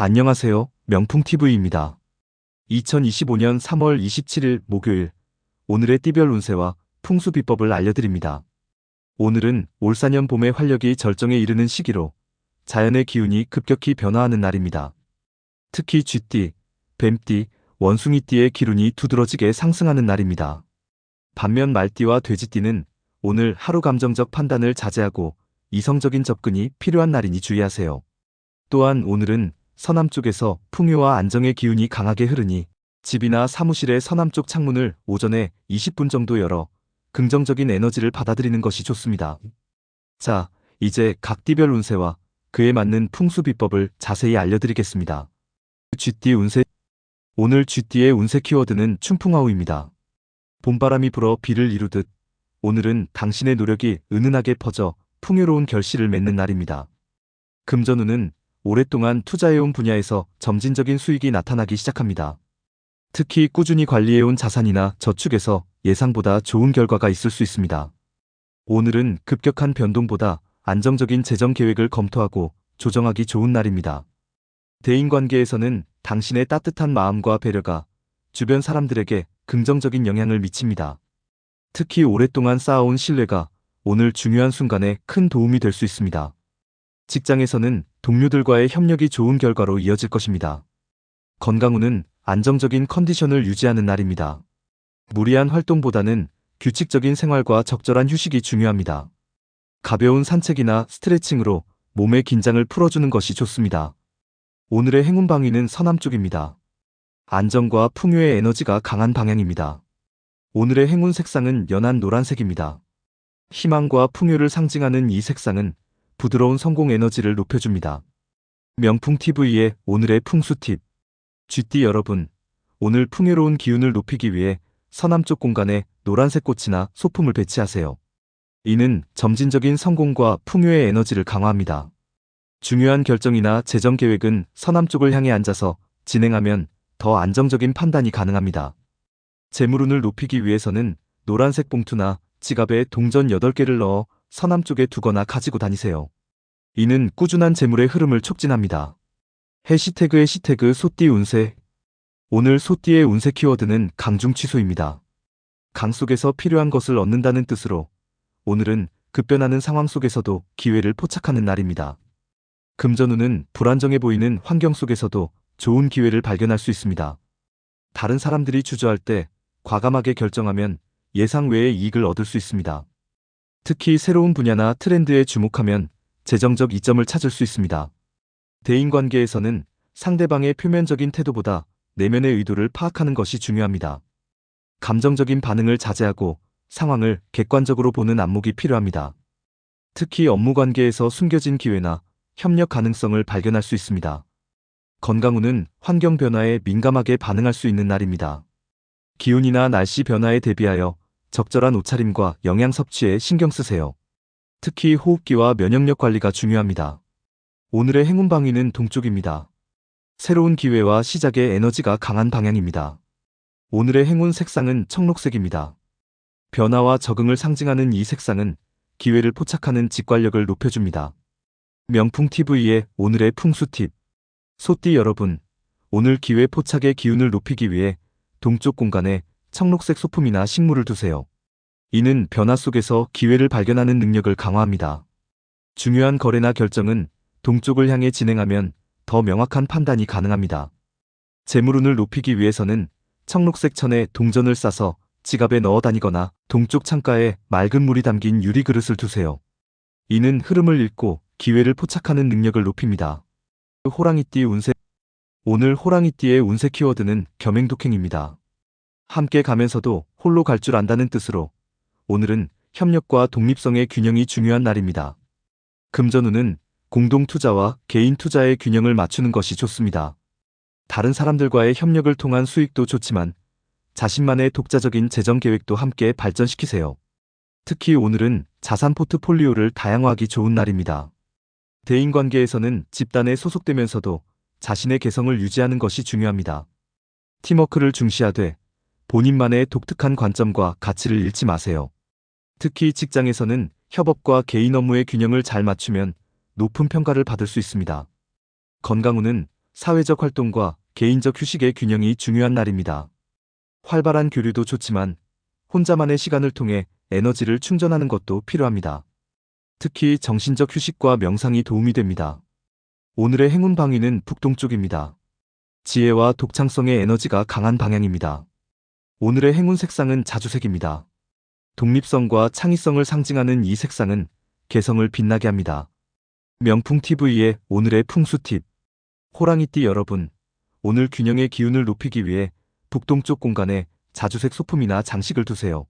안녕하세요. 명풍TV입니다. 2025년 3월 27일 목요일, 오늘의 띠별 운세와 풍수 비법을 알려드립니다. 오늘은 올사년 봄의 활력이 절정에 이르는 시기로 자연의 기운이 급격히 변화하는 날입니다. 특히 쥐띠, 뱀띠, 원숭이띠의 기운이 두드러지게 상승하는 날입니다. 반면 말띠와 돼지띠는 오늘 하루 감정적 판단을 자제하고 이성적인 접근이 필요한 날이니 주의하세요. 또한 오늘은 서남쪽에서 풍요와 안정의 기운이 강하게 흐르니 집이나 사무실의 서남쪽 창문을 오전에 20분 정도 열어 긍정적인 에너지를 받아들이는 것이 좋습니다. 자, 이제 각 띠별 운세와 그에 맞는 풍수 비법을 자세히 알려드리겠습니다. 쥐띠 운세. 오늘 쥐띠의 운세 키워드는 춘풍아우입니다. 봄바람이 불어 비를 이루듯 오늘은 당신의 노력이 은은하게 퍼져 풍요로운 결실을 맺는 날입니다. 금전운은 오랫동안 투자해온 분야에서 점진적인 수익이 나타나기 시작합니다. 특히 꾸준히 관리해온 자산이나 저축에서 예상보다 좋은 결과가 있을 수 있습니다. 오늘은 급격한 변동보다 안정적인 재정 계획을 검토하고 조정하기 좋은 날입니다. 대인관계에서는 당신의 따뜻한 마음과 배려가 주변 사람들에게 긍정적인 영향을 미칩니다. 특히 오랫동안 쌓아온 신뢰가 오늘 중요한 순간에 큰 도움이 될 수 있습니다. 직장에서는 동료들과의 협력이 좋은 결과로 이어질 것입니다. 건강운은 안정적인 컨디션을 유지하는 날입니다. 무리한 활동보다는 규칙적인 생활과 적절한 휴식이 중요합니다. 가벼운 산책이나 스트레칭으로 몸의 긴장을 풀어주는 것이 좋습니다. 오늘의 행운 방위는 서남쪽입니다. 안정과 풍요의 에너지가 강한 방향입니다. 오늘의 행운 색상은 연한 노란색입니다. 희망과 풍요를 상징하는 이 색상은 부드러운 성공 에너지를 높여줍니다. 명풍TV의 오늘의 풍수 팁. 쥐띠 여러분, 오늘 풍요로운 기운을 높이기 위해 서남쪽 공간에 노란색 꽃이나 소품을 배치하세요. 이는 점진적인 성공과 풍요의 에너지를 강화합니다. 중요한 결정이나 재정 계획은 서남쪽을 향해 앉아서 진행하면 더 안정적인 판단이 가능합니다. 재물운을 높이기 위해서는 노란색 봉투나 지갑에 동전 8개를 넣어 서남쪽에 두거나 가지고 다니세요. 이는 꾸준한 재물의 흐름을 촉진합니다. 해시태그의 소띠 운세. 오늘 소띠의 운세 키워드는 강중취소입니다. 강 속에서 필요한 것을 얻는다는 뜻으로 오늘은 급변하는 상황 속에서도 기회를 포착하는 날입니다. 금전운은 불안정해 보이는 환경 속에서도 좋은 기회를 발견할 수 있습니다. 다른 사람들이 주저할 때 과감하게 결정하면 예상 외의 이익을 얻을 수 있습니다. 특히 새로운 분야나 트렌드에 주목하면 재정적 이점을 찾을 수 있습니다. 대인관계에서는 상대방의 표면적인 태도보다 내면의 의도를 파악하는 것이 중요합니다. 감정적인 반응을 자제하고 상황을 객관적으로 보는 안목이 필요합니다. 특히 업무 관계에서 숨겨진 기회나 협력 가능성을 발견할 수 있습니다. 건강운은 환경 변화에 민감하게 반응할 수 있는 날입니다. 기온이나 날씨 변화에 대비하여 적절한 옷차림과 영양 섭취에 신경 쓰세요. 특히 호흡기와 면역력 관리가 중요합니다. 오늘의 행운 방위는 동쪽입니다. 새로운 기회와 시작의 에너지가 강한 방향입니다. 오늘의 행운 색상은 청록색입니다. 변화와 적응을 상징하는 이 색상은 기회를 포착하는 직관력을 높여줍니다. 명풍TV의 오늘의 풍수 팁. 소띠 여러분, 오늘 기회 포착의 기운을 높이기 위해 동쪽 공간에 청록색 소품이나 식물을 두세요. 이는 변화 속에서 기회를 발견하는 능력을 강화합니다. 중요한 거래나 결정은 동쪽을 향해 진행하면 더 명확한 판단이 가능합니다. 재물운을 높이기 위해서는 청록색 천에 동전을 싸서 지갑에 넣어 다니거나 동쪽 창가에 맑은 물이 담긴 유리 그릇을 두세요. 이는 흐름을 읽고 기회를 포착하는 능력을 높입니다. 호랑이띠 운세. 오늘 호랑이띠의 운세 키워드는 겸행독행입니다. 함께 가면서도 홀로 갈 줄 안다는 뜻으로 오늘은 협력과 독립성의 균형이 중요한 날입니다. 금전운은 공동투자와 개인투자의 균형을 맞추는 것이 좋습니다. 다른 사람들과의 협력을 통한 수익도 좋지만 자신만의 독자적인 재정 계획도 함께 발전시키세요. 특히 오늘은 자산 포트폴리오를 다양화하기 좋은 날입니다. 대인관계에서는 집단에 소속되면서도 자신의 개성을 유지하는 것이 중요합니다. 팀워크를 중시하되 본인만의 독특한 관점과 가치를 잃지 마세요. 특히 직장에서는 협업과 개인 업무의 균형을 잘 맞추면 높은 평가를 받을 수 있습니다. 건강운은 사회적 활동과 개인적 휴식의 균형이 중요한 날입니다. 활발한 교류도 좋지만 혼자만의 시간을 통해 에너지를 충전하는 것도 필요합니다. 특히 정신적 휴식과 명상이 도움이 됩니다. 오늘의 행운 방위는 북동쪽입니다. 지혜와 독창성의 에너지가 강한 방향입니다. 오늘의 행운 색상은 자주색입니다. 독립성과 창의성을 상징하는 이 색상은 개성을 빛나게 합니다. 명품 TV의 오늘의 풍수 팁. 호랑이띠 여러분, 오늘 균형의 기운을 높이기 위해 북동쪽 공간에 자주색 소품이나 장식을 두세요.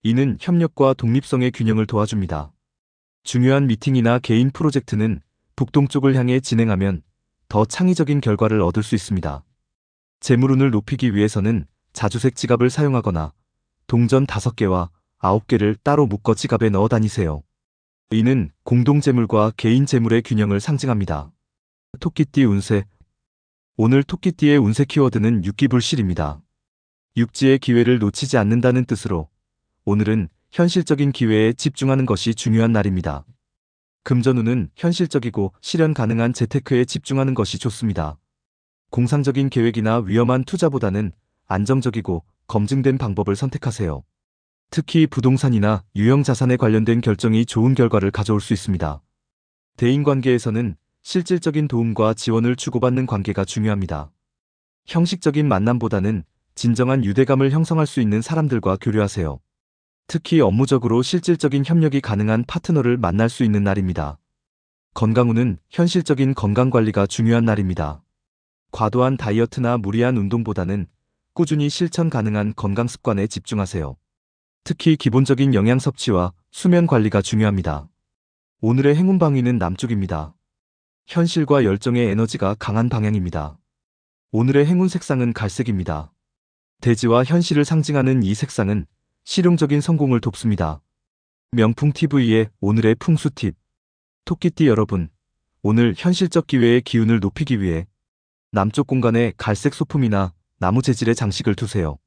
이는 협력과 독립성의 균형을 도와줍니다. 중요한 미팅이나 개인 프로젝트는 북동쪽을 향해 진행하면 더 창의적인 결과를 얻을 수 있습니다. 재물운을 높이기 위해서는 자주색 지갑을 사용하거나 동전 5개와 9개를 따로 묶어 지갑에 넣어 다니세요. 이는 공동 재물과 개인 재물의 균형을 상징합니다. 토끼띠 운세. 오늘 토끼띠의 운세 키워드는 육기불실입니다. 육지의 기회를 놓치지 않는다는 뜻으로 오늘은 현실적인 기회에 집중하는 것이 중요한 날입니다. 금전운은 현실적이고 실현 가능한 재테크에 집중하는 것이 좋습니다. 공상적인 계획이나 위험한 투자보다는 안정적이고 검증된 방법을 선택하세요. 특히 부동산이나 유형 자산에 관련된 결정이 좋은 결과를 가져올 수 있습니다. 대인관계에서는 실질적인 도움과 지원을 주고받는 관계가 중요합니다. 형식적인 만남보다는 진정한 유대감을 형성할 수 있는 사람들과 교류하세요. 특히 업무적으로 실질적인 협력이 가능한 파트너를 만날 수 있는 날입니다. 건강운은 현실적인 건강관리가 중요한 날입니다. 과도한 다이어트나 무리한 운동보다는 꾸준히 실천 가능한 건강습관에 집중하세요. 특히 기본적인 영양 섭취와 수면 관리가 중요합니다. 오늘의 행운 방위는 남쪽입니다. 현실과 열정의 에너지가 강한 방향입니다. 오늘의 행운 색상은 갈색입니다. 대지와 현실을 상징하는 이 색상은 실용적인 성공을 돕습니다. 명품 TV의 오늘의 풍수 팁. 토끼띠 여러분, 오늘 현실적 기회의 기운을 높이기 위해 남쪽 공간에 갈색 소품이나 나무 재질의 장식을 두세요.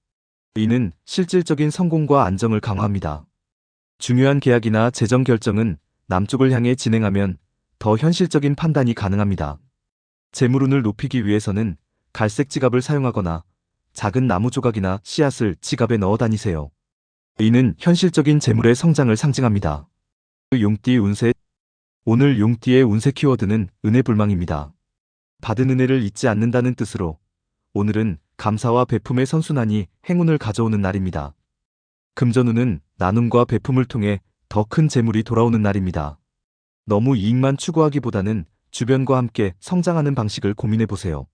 이는 실질적인 성공과 안정을 강화합니다. 중요한 계약이나 재정 결정은 남쪽을 향해 진행하면 더 현실적인 판단이 가능합니다. 재물운을 높이기 위해서는 갈색 지갑을 사용하거나 작은 나무 조각이나 씨앗을 지갑에 넣어 다니세요. 이는 현실적인 재물의 성장을 상징합니다. 용띠 운세. 오늘 용띠의 운세 키워드는 은혜불망입니다. 받은 은혜를 잊지 않는다는 뜻으로 오늘은 감사와 베품의 선순환이 행운을 가져오는 날입니다. 금전운은 나눔과 베품을 통해 더 큰 재물이 돌아오는 날입니다. 너무 이익만 추구하기보다는 주변과 함께 성장하는 방식을 고민해보세요.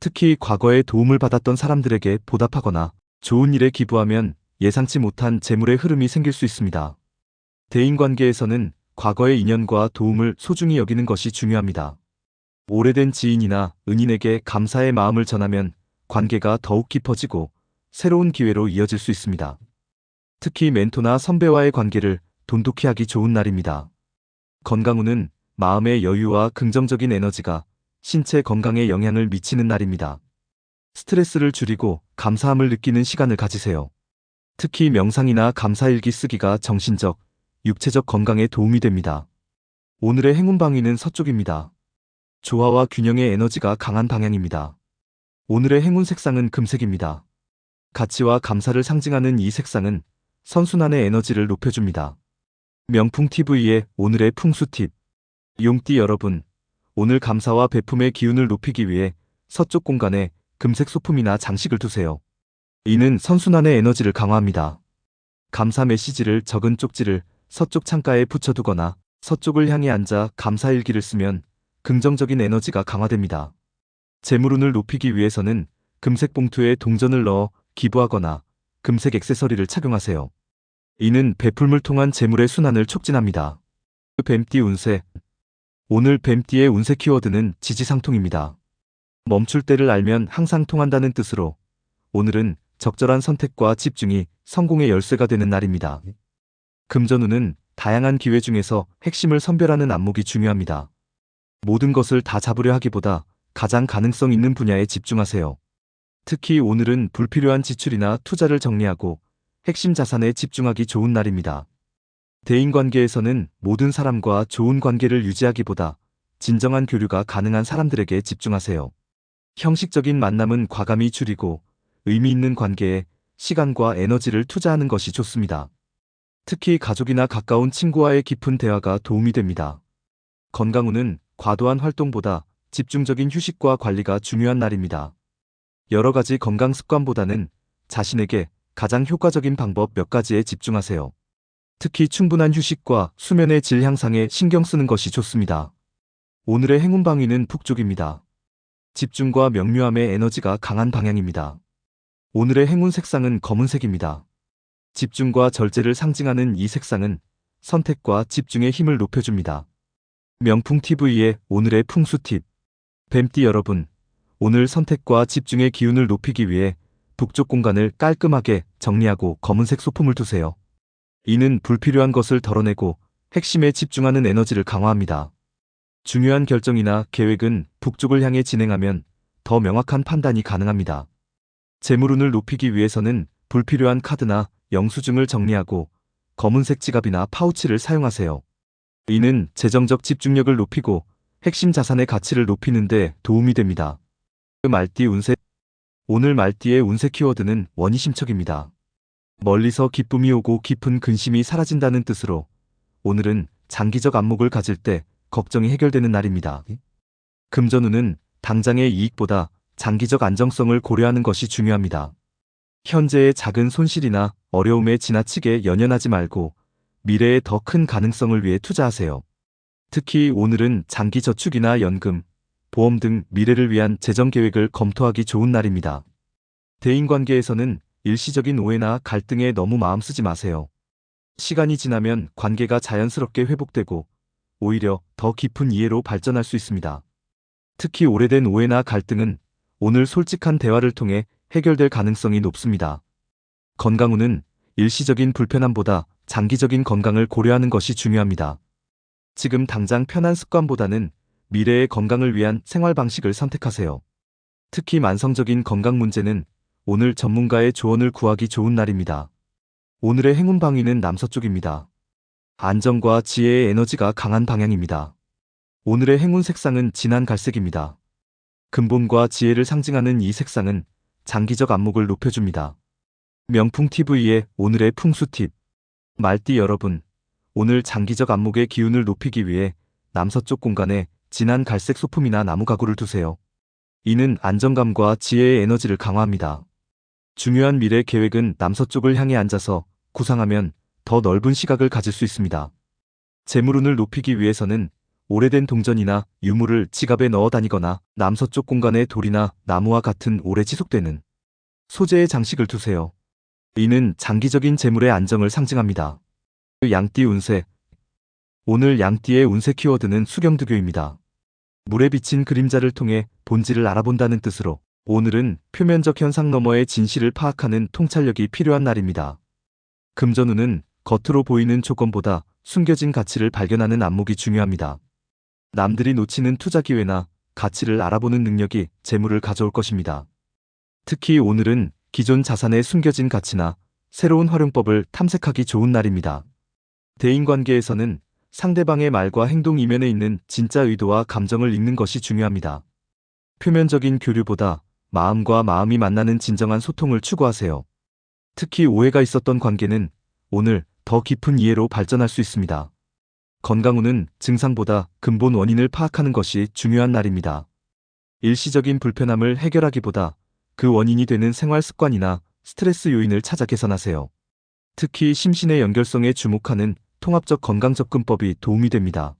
특히 과거에 도움을 받았던 사람들에게 보답하거나 좋은 일에 기부하면 예상치 못한 재물의 흐름이 생길 수 있습니다. 대인관계에서는 과거의 인연과 도움을 소중히 여기는 것이 중요합니다. 오래된 지인이나 은인에게 감사의 마음을 전하면 관계가 더욱 깊어지고 새로운 기회로 이어질 수 있습니다. 특히 멘토나 선배와의 관계를 돈독히 하기 좋은 날입니다. 건강운은 마음의 여유와 긍정적인 에너지가 신체 건강에 영향을 미치는 날입니다. 스트레스를 줄이고 감사함을 느끼는 시간을 가지세요. 특히 명상이나 감사일기 쓰기가 정신적, 육체적 건강에 도움이 됩니다. 오늘의 행운 방위는 서쪽입니다. 조화와 균형의 에너지가 강한 방향입니다. 오늘의 행운 색상은 금색입니다. 가치와 감사를 상징하는 이 색상은 선순환의 에너지를 높여줍니다. 명품 TV의 오늘의 풍수 팁. 용띠 여러분, 오늘 감사와 베품의 기운을 높이기 위해 서쪽 공간에 금색 소품이나 장식을 두세요. 이는 선순환의 에너지를 강화합니다. 감사 메시지를 적은 쪽지를 서쪽 창가에 붙여두거나 서쪽을 향해 앉아 감사일기를 쓰면 긍정적인 에너지가 강화됩니다. 재물운을 높이기 위해서는 금색 봉투에 동전을 넣어 기부하거나 금색 액세서리를 착용하세요. 이는 베풀물 통한 재물의 순환을 촉진합니다. 뱀띠 운세. 오늘 뱀띠의 운세 키워드는 지지상통입니다. 멈출 때를 알면 항상 통한다는 뜻으로 오늘은 적절한 선택과 집중이 성공의 열쇠가 되는 날입니다. 금전운은 다양한 기회 중에서 핵심을 선별하는 안목이 중요합니다. 모든 것을 다 잡으려 하기보다 가장 가능성 있는 분야에 집중하세요. 특히 오늘은 불필요한 지출이나 투자를 정리하고 핵심 자산에 집중하기 좋은 날입니다. 대인관계에서는 모든 사람과 좋은 관계를 유지하기보다 진정한 교류가 가능한 사람들에게 집중하세요. 형식적인 만남은 과감히 줄이고 의미 있는 관계에 시간과 에너지를 투자하는 것이 좋습니다. 특히 가족이나 가까운 친구와의 깊은 대화가 도움이 됩니다. 건강운은 과도한 활동보다 집중적인 휴식과 관리가 중요한 날입니다. 여러 가지 건강 습관보다는 자신에게 가장 효과적인 방법 몇 가지에 집중하세요. 특히 충분한 휴식과 수면의 질 향상에 신경 쓰는 것이 좋습니다. 오늘의 행운 방위는 북쪽입니다. 집중과 명료함의 에너지가 강한 방향입니다. 오늘의 행운 색상은 검은색입니다. 집중과 절제를 상징하는 이 색상은 선택과 집중의 힘을 높여줍니다. 명풍 TV의 오늘의 풍수 팁. 뱀띠 여러분, 오늘 선택과 집중의 기운을 높이기 위해 북쪽 공간을 깔끔하게 정리하고 검은색 소품을 두세요. 이는 불필요한 것을 덜어내고 핵심에 집중하는 에너지를 강화합니다. 중요한 결정이나 계획은 북쪽을 향해 진행하면 더 명확한 판단이 가능합니다. 재물운을 높이기 위해서는 불필요한 카드나 영수증을 정리하고 검은색 지갑이나 파우치를 사용하세요. 이는 재정적 집중력을 높이고 핵심 자산의 가치를 높이는 데 도움이 됩니다. 말띠 운세. 오늘 말띠의 운세 키워드는 원희심척입니다. 멀리서 기쁨이 오고 깊은 근심이 사라진다는 뜻으로 오늘은 장기적 안목을 가질 때 걱정이 해결되는 날입니다. 금전운은 당장의 이익보다 장기적 안정성을 고려하는 것이 중요합니다. 현재의 작은 손실이나 어려움에 지나치게 연연하지 말고 미래의 더 큰 가능성을 위해 투자하세요. 특히 오늘은 장기 저축이나 연금, 보험 등 미래를 위한 재정 계획을 검토하기 좋은 날입니다. 대인관계에서는 일시적인 오해나 갈등에 너무 마음 쓰지 마세요. 시간이 지나면 관계가 자연스럽게 회복되고 오히려 더 깊은 이해로 발전할 수 있습니다. 특히 오래된 오해나 갈등은 오늘 솔직한 대화를 통해 해결될 가능성이 높습니다. 건강운은 일시적인 불편함보다 장기적인 건강을 고려하는 것이 중요합니다. 지금 당장 편한 습관보다는 미래의 건강을 위한 생활 방식을 선택하세요. 특히 만성적인 건강 문제는 오늘 전문가의 조언을 구하기 좋은 날입니다. 오늘의 행운 방위는 남서쪽입니다. 안정과 지혜의 에너지가 강한 방향입니다. 오늘의 행운 색상은 진한 갈색입니다. 근본과 지혜를 상징하는 이 색상은 장기적 안목을 높여줍니다. 명풍 TV의 오늘의 풍수 팁. 말띠 여러분, 오늘 장기적 안목의 기운을 높이기 위해 남서쪽 공간에 진한 갈색 소품이나 나무 가구를 두세요. 이는 안정감과 지혜의 에너지를 강화합니다. 중요한 미래 계획은 남서쪽을 향해 앉아서 구상하면 더 넓은 시각을 가질 수 있습니다. 재물운을 높이기 위해서는 오래된 동전이나 유물을 지갑에 넣어 다니거나 남서쪽 공간에 돌이나 나무와 같은 오래 지속되는 소재의 장식을 두세요. 이는 장기적인 재물의 안정을 상징합니다. 양띠 운세. 오늘 양띠의 운세 키워드는 수경두교입니다. 물에 비친 그림자를 통해 본질을 알아본다는 뜻으로 오늘은 표면적 현상 너머의 진실을 파악하는 통찰력이 필요한 날입니다. 금전운은 겉으로 보이는 조건보다 숨겨진 가치를 발견하는 안목이 중요합니다. 남들이 놓치는 투자 기회나 가치를 알아보는 능력이 재물을 가져올 것입니다. 특히 오늘은 기존 자산의 숨겨진 가치나 새로운 활용법을 탐색하기 좋은 날입니다. 대인관계에서는 상대방의 말과 행동 이면에 있는 진짜 의도와 감정을 읽는 것이 중요합니다. 표면적인 교류보다 마음과 마음이 만나는 진정한 소통을 추구하세요. 특히 오해가 있었던 관계는 오늘 더 깊은 이해로 발전할 수 있습니다. 건강운은 증상보다 근본 원인을 파악하는 것이 중요한 날입니다. 일시적인 불편함을 해결하기보다 그 원인이 되는 생활 습관이나 스트레스 요인을 찾아 개선하세요. 특히 심신의 연결성에 주목하는 통합적 건강접근법이 도움이 됩니다.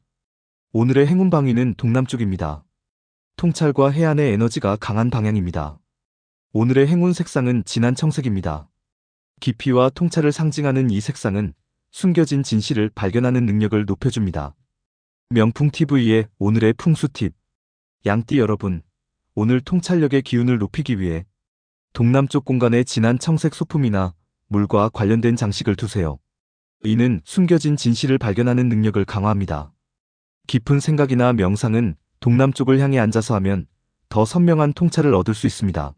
오늘의 행운 방위는 동남쪽입니다. 통찰과 해안의 에너지가 강한 방향입니다. 오늘의 행운 색상은 진한 청색입니다. 깊이와 통찰을 상징하는 이 색상은 숨겨진 진실을 발견하는 능력을 높여줍니다. 명풍 TV의 오늘의 풍수 팁. 양띠 여러분, 오늘 통찰력의 기운을 높이기 위해 동남쪽 공간에 진한 청색 소품이나 물과 관련된 장식을 두세요. 이는 숨겨진 진실을 발견하는 능력을 강화합니다. 깊은 생각이나 명상은 동남쪽을 향해 앉아서 하면 더 선명한 통찰을 얻을 수 있습니다.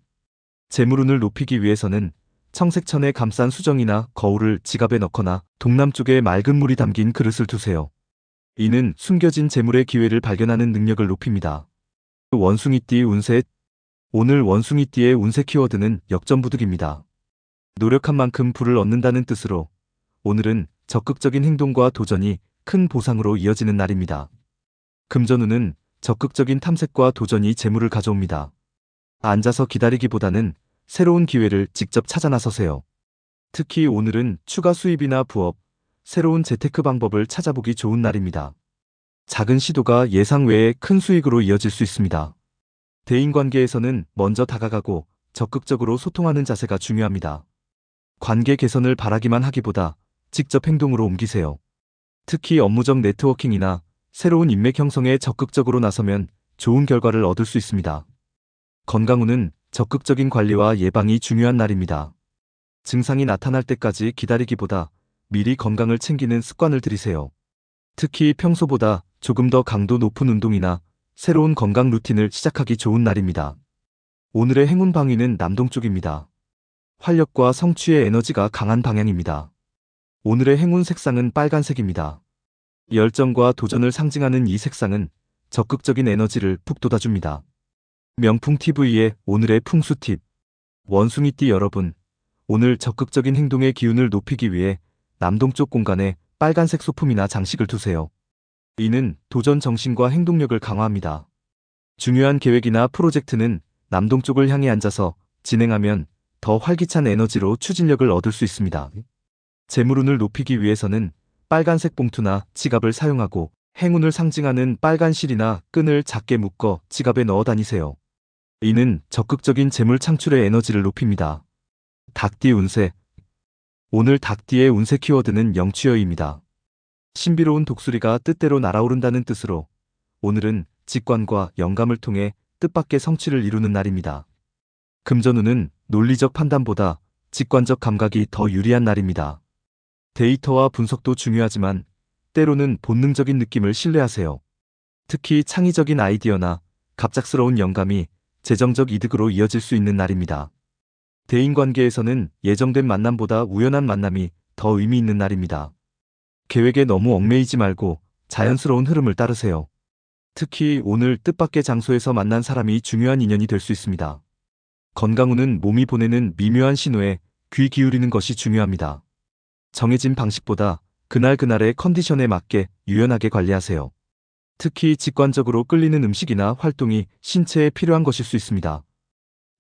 재물운을 높이기 위해서는 청색천에 감싼 수정이나 거울을 지갑에 넣거나 동남쪽에 맑은 물이 담긴 그릇을 두세요. 이는 숨겨진 재물의 기회를 발견하는 능력을 높입니다. 원숭이띠 운세. 오늘 원숭이띠의 운세 키워드는 역전부득입니다. 노력한 만큼 부를 얻는다는 뜻으로 오늘은 적극적인 행동과 도전이 큰 보상으로 이어지는 날입니다. 금전운은 적극적인 탐색과 도전이 재물을 가져옵니다. 앉아서 기다리기보다는 새로운 기회를 직접 찾아 나서세요. 특히 오늘은 추가 수입이나 부업, 새로운 재테크 방법을 찾아보기 좋은 날입니다. 작은 시도가 예상 외의 큰 수익으로 이어질 수 있습니다. 대인관계에서는 먼저 다가가고 적극적으로 소통하는 자세가 중요합니다. 관계 개선을 바라기만 하기보다 직접 행동으로 옮기세요. 특히 업무적 네트워킹이나 새로운 인맥 형성에 적극적으로 나서면 좋은 결과를 얻을 수 있습니다. 건강운은 적극적인 관리와 예방이 중요한 날입니다. 증상이 나타날 때까지 기다리기보다 미리 건강을 챙기는 습관을 들이세요. 특히 평소보다 조금 더 강도 높은 운동이나 새로운 건강 루틴을 시작하기 좋은 날입니다. 오늘의 행운 방위는 남동쪽입니다. 활력과 성취의 에너지가 강한 방향입니다. 오늘의 행운 색상은 빨간색입니다. 열정과 도전을 상징하는 이 색상은 적극적인 에너지를 북돋아줍니다. 명풍TV의 오늘의 풍수 팁. 원숭이띠 여러분, 오늘 적극적인 행동의 기운을 높이기 위해 남동쪽 공간에 빨간색 소품이나 장식을 두세요. 이는 도전 정신과 행동력을 강화합니다. 중요한 계획이나 프로젝트는 남동쪽을 향해 앉아서 진행하면 더 활기찬 에너지로 추진력을 얻을 수 있습니다. 재물운을 높이기 위해서는 빨간색 봉투나 지갑을 사용하고 행운을 상징하는 빨간 실이나 끈을 작게 묶어 지갑에 넣어 다니세요. 이는 적극적인 재물 창출의 에너지를 높입니다. 닭띠 운세. 오늘 닭띠의 운세 키워드는 영취여입니다. 신비로운 독수리가 뜻대로 날아오른다는 뜻으로 오늘은 직관과 영감을 통해 뜻밖의 성취를 이루는 날입니다. 금전운은 논리적 판단보다 직관적 감각이 더 유리한 날입니다. 데이터와 분석도 중요하지만 때로는 본능적인 느낌을 신뢰하세요. 특히 창의적인 아이디어나 갑작스러운 영감이 재정적 이득으로 이어질 수 있는 날입니다. 대인관계에서는 예정된 만남보다 우연한 만남이 더 의미 있는 날입니다. 계획에 너무 얽매이지 말고 자연스러운 흐름을 따르세요. 특히 오늘 뜻밖의 장소에서 만난 사람이 중요한 인연이 될 수 있습니다. 건강운은 몸이 보내는 미묘한 신호에 귀 기울이는 것이 중요합니다. 정해진 방식보다 그날그날의 컨디션에 맞게 유연하게 관리하세요. 특히 직관적으로 끌리는 음식이나 활동이 신체에 필요한 것일 수 있습니다.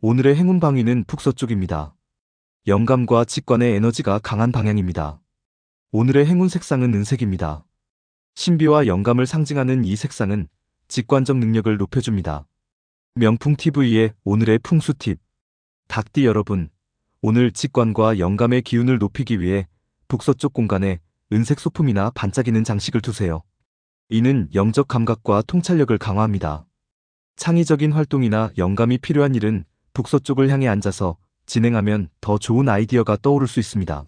오늘의 행운 방위는 북서쪽입니다. 영감과 직관의 에너지가 강한 방향입니다. 오늘의 행운 색상은 은색입니다. 신비와 영감을 상징하는 이 색상은 직관적 능력을 높여줍니다. 명풍TV의 오늘의 풍수 팁. 닭띠 여러분, 오늘 직관과 영감의 기운을 높이기 위해 북서쪽 공간에 은색 소품이나 반짝이는 장식을 두세요. 이는 영적 감각과 통찰력을 강화합니다. 창의적인 활동이나 영감이 필요한 일은 북서쪽을 향해 앉아서 진행하면 더 좋은 아이디어가 떠오를 수 있습니다.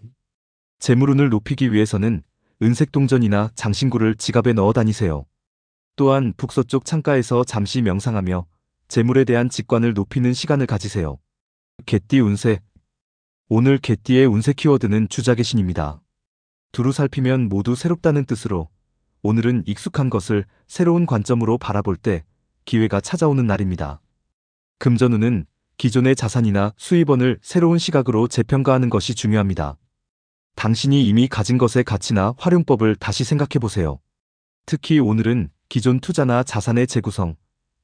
재물운을 높이기 위해서는 은색 동전이나 장신구를 지갑에 넣어 다니세요. 또한 북서쪽 창가에서 잠시 명상하며 재물에 대한 직관을 높이는 시간을 가지세요. 개띠 운세. 오늘 개띠의 운세 키워드는 주자개신입니다. 두루 살피면 모두 새롭다는 뜻으로 오늘은 익숙한 것을 새로운 관점으로 바라볼 때 기회가 찾아오는 날입니다. 금전운은 기존의 자산이나 수입원을 새로운 시각으로 재평가하는 것이 중요합니다. 당신이 이미 가진 것의 가치나 활용법을 다시 생각해보세요. 특히 오늘은 기존 투자나 자산의 재구성,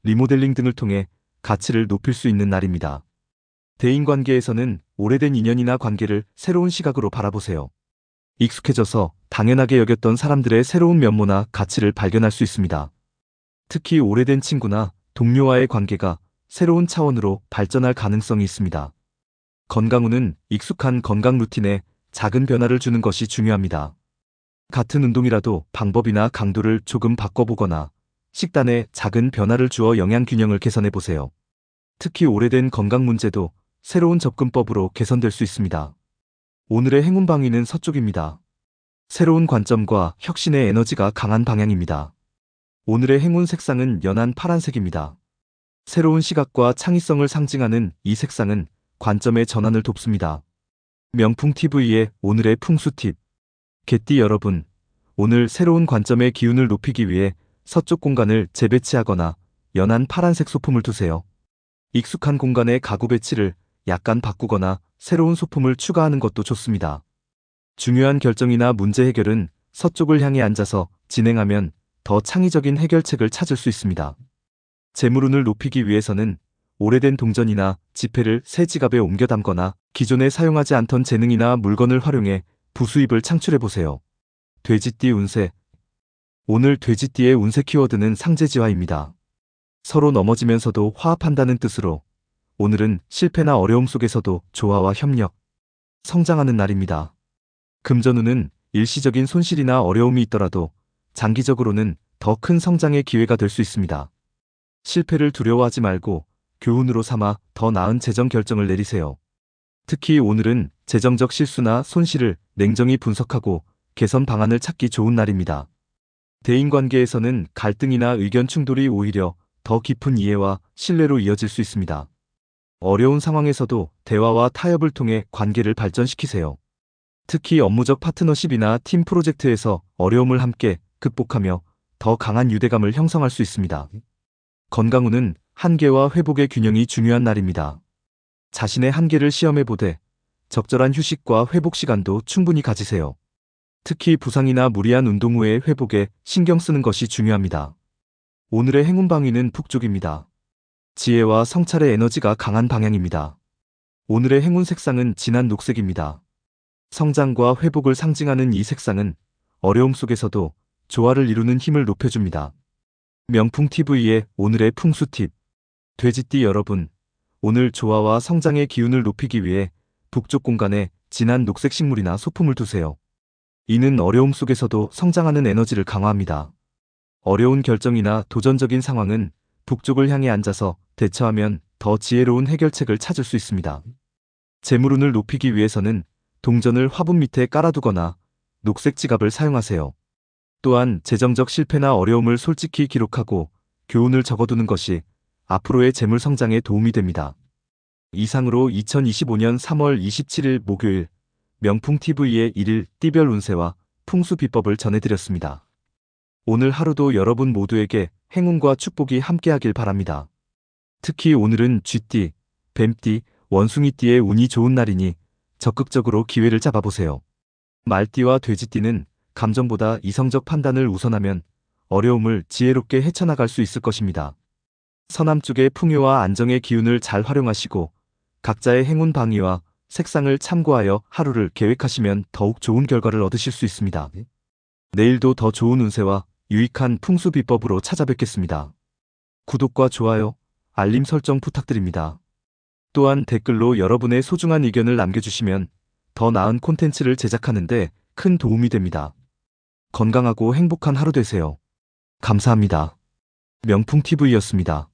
리모델링 등을 통해 가치를 높일 수 있는 날입니다. 대인관계에서는 오래된 인연이나 관계를 새로운 시각으로 바라보세요. 익숙해져서 당연하게 여겼던 사람들의 새로운 면모나 가치를 발견할 수 있습니다. 특히 오래된 친구나 동료와의 관계가 새로운 차원으로 발전할 가능성이 있습니다. 건강운은 익숙한 건강 루틴에 작은 변화를 주는 것이 중요합니다. 같은 운동이라도 방법이나 강도를 조금 바꿔보거나 식단에 작은 변화를 주어 영양 균형을 개선해보세요. 특히 오래된 건강 문제도 새로운 접근법으로 개선될 수 있습니다. 오늘의 행운 방위는 서쪽입니다. 새로운 관점과 혁신의 에너지가 강한 방향입니다. 오늘의 행운 색상은 연한 파란색입니다. 새로운 시각과 창의성을 상징하는 이 색상은 관점의 전환을 돕습니다. 명풍TV의 오늘의 풍수 팁. 개띠 여러분, 오늘 새로운 관점의 기운을 높이기 위해 서쪽 공간을 재배치하거나 연한 파란색 소품을 두세요. 익숙한 공간에 가구 배치를 약간 바꾸거나 새로운 소품을 추가하는 것도 좋습니다. 중요한 결정이나 문제 해결은 서쪽을 향해 앉아서 진행하면 더 창의적인 해결책을 찾을 수 있습니다. 재물운을 높이기 위해서는 오래된 동전이나 지폐를 새 지갑에 옮겨 담거나 기존에 사용하지 않던 재능이나 물건을 활용해 부수입을 창출해보세요. 돼지띠 운세. 오늘 돼지띠의 운세 키워드는 상제지화입니다. 서로 넘어지면서도 화합한다는 뜻으로 오늘은 실패나 어려움 속에서도 조화와 협력, 성장하는 날입니다. 금전운은 일시적인 손실이나 어려움이 있더라도 장기적으로는 더 큰 성장의 기회가 될 수 있습니다. 실패를 두려워하지 말고 교훈으로 삼아 더 나은 재정 결정을 내리세요. 특히 오늘은 재정적 실수나 손실을 냉정히 분석하고 개선 방안을 찾기 좋은 날입니다. 대인관계에서는 갈등이나 의견 충돌이 오히려 더 깊은 이해와 신뢰로 이어질 수 있습니다. 어려운 상황에서도 대화와 타협을 통해 관계를 발전시키세요. 특히 업무적 파트너십이나 팀 프로젝트에서 어려움을 함께 극복하며 더 강한 유대감을 형성할 수 있습니다. 건강운은 한계와 회복의 균형이 중요한 날입니다. 자신의 한계를 시험해보되 적절한 휴식과 회복 시간도 충분히 가지세요. 특히 부상이나 무리한 운동 후의 회복에 신경 쓰는 것이 중요합니다. 오늘의 행운 방위는 북쪽입니다. 지혜와 성찰의 에너지가 강한 방향입니다. 오늘의 행운 색상은 진한 녹색입니다. 성장과 회복을 상징하는 이 색상은 어려움 속에서도 조화를 이루는 힘을 높여줍니다. 명풍TV의 오늘의 풍수 팁. 돼지띠 여러분, 오늘 조화와 성장의 기운을 높이기 위해 북쪽 공간에 진한 녹색 식물이나 소품을 두세요. 이는 어려움 속에서도 성장하는 에너지를 강화합니다. 어려운 결정이나 도전적인 상황은 북쪽을 향해 앉아서 대처하면 더 지혜로운 해결책을 찾을 수 있습니다. 재물운을 높이기 위해서는 동전을 화분 밑에 깔아두거나 녹색 지갑을 사용하세요. 또한 재정적 실패나 어려움을 솔직히 기록하고 교훈을 적어두는 것이 앞으로의 재물 성장에 도움이 됩니다. 이상으로 2025년 3월 27일 목요일 명풍TV의 1일 띠별 운세와 풍수 비법을 전해드렸습니다. 오늘 하루도 여러분 모두에게 행운과 축복이 함께하길 바랍니다. 특히 오늘은 쥐띠, 뱀띠, 원숭이띠의 운이 좋은 날이니 적극적으로 기회를 잡아보세요. 말띠와 돼지띠는 감정보다 이성적 판단을 우선하면 어려움을 지혜롭게 헤쳐나갈 수 있을 것입니다. 서남쪽의 풍요와 안정의 기운을 잘 활용하시고 각자의 행운 방위와 색상을 참고하여 하루를 계획하시면 더욱 좋은 결과를 얻으실 수 있습니다. 내일도 더 좋은 운세와 유익한 풍수 비법으로 찾아뵙겠습니다. 구독과 좋아요, 알림 설정 부탁드립니다. 또한 댓글로 여러분의 소중한 의견을 남겨주시면 더 나은 콘텐츠를 제작하는 데 큰 도움이 됩니다. 건강하고 행복한 하루 되세요. 감사합니다. 명풍TV였습니다.